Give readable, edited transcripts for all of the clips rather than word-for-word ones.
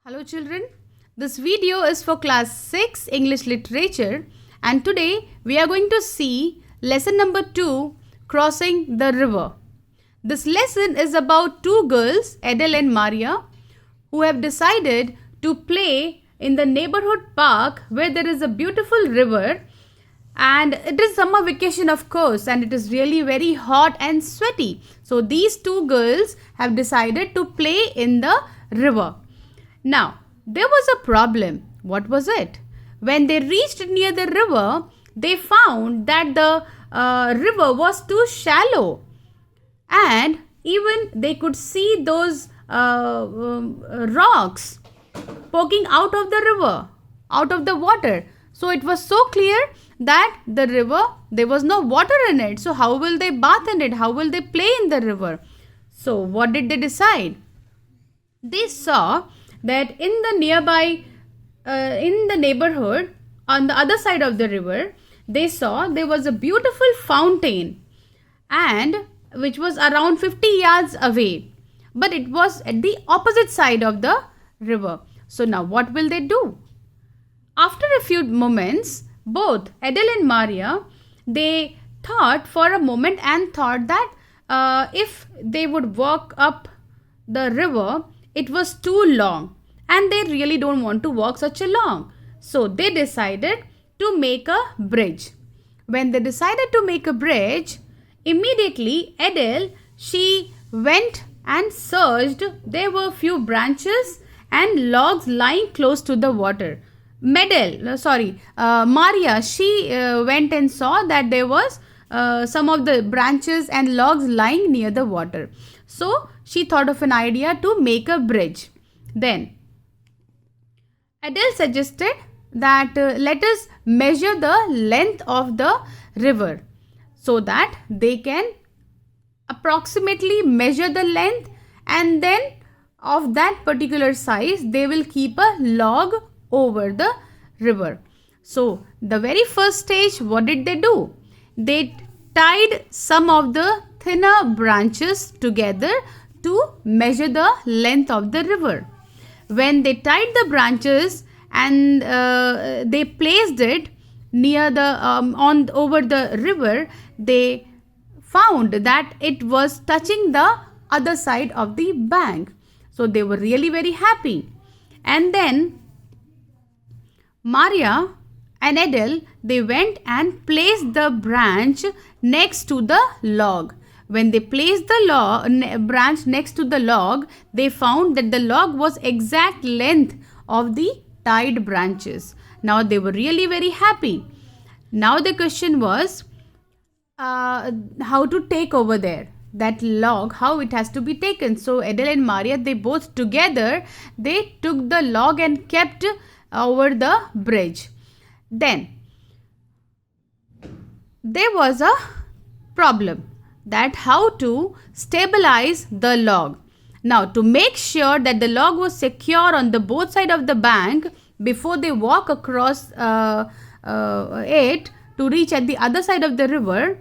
Hello children, this video is for class 6 English literature and today we are going to see lesson number 2, crossing the river. This lesson is about two girls, Adele and Maria, who have decided to play in the neighborhood park where there is a beautiful river, and it is summer vacation of course, and it is really very hot and sweaty. So these two girls have decided to play in the river. Now, there was a problem. What was it? When they reached near the river, they found that the river was too shallow, and even they could see those rocks poking out of the river, out of the water. So it was so clear that the river, there was no water in it. So how will they bath in it? How will they play in the river? So what did they decide? They saw that in the nearby, in the neighborhood, on the other side of the river, they saw there was a beautiful fountain, and which was around 50 yards away, but it was at the opposite side of the river. So now what will they do? After a few moments, both Adele and Maria, they thought for a moment and thought that if they would walk up the river, it was too long and they really don't want to walk such a long. So they decided to make a bridge. When they decided to make a bridge, immediately Adele, she went and searched. There were few branches and logs lying close to the water. Maria, she went and saw that there was some of the branches and logs lying near the water. So she thought of an idea to make a bridge. Then Adele suggested that let us measure the length of the river so that they can approximately measure the length, and then of that particular size they will keep a log over the river. So the very first stage, what did they do? They tied some of the thinner branches together to measure the length of the river. When they tied the branches and they placed it near the over the river, they found that it was touching the other side of the bank. So they were really very happy. And then Maria and Adele, they went and placed the branch next to the log. When they placed the branch next to the log, they found that the log was exact length of the tied branches. Now they were really very happy. Now the question was how to take over there. That log, how it has to be taken. So Adele and Maria, they both together, they took the log and kept over the bridge. Then there was a problem, that how to stabilize the log. Now to make sure that the log was secure on the both side of the bank before they walk across it to reach at the other side of the river,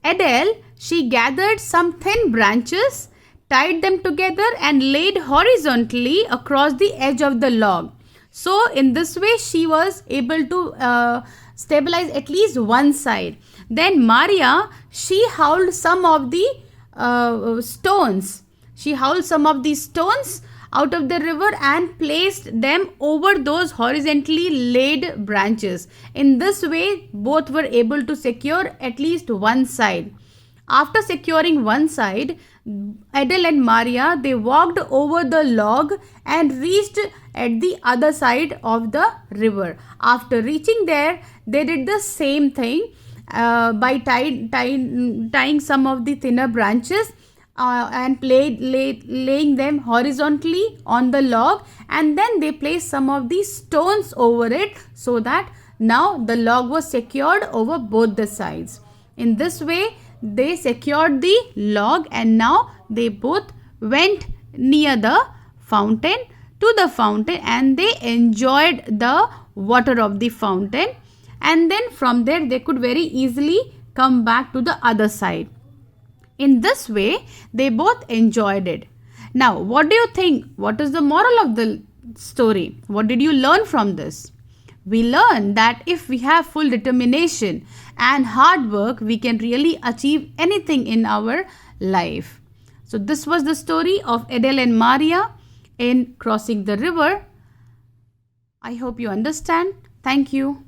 Adele, she gathered some thin branches, tied them together and laid horizontally across the edge of the log. So in this way she was able to stabilize at least one side. Then Maria, she hauled some of the stones. She hauled some of these stones out of the river and placed them over those horizontally laid branches. In this way, both were able to secure at least one side. After securing one side, Adele and Maria, they walked over the log and reached at the other side of the river. After reaching there, they did the same thing by tying some of the thinner branches and laying them horizontally on the log, and then they placed some of the stones over it so that now the log was secured over both the sides. In this way, they secured the log, and now they both went near the fountain, and they enjoyed the water of the fountain, and then from there they could very easily come back to the other side. In this way, they both enjoyed it. Now, what do you think? What is the moral of the story? What did you learn from this? We learned that if we have full determination and hard work, we can really achieve anything in our life. So this was the story of Adele and Maria in crossing the river. I hope you understand. Thank you.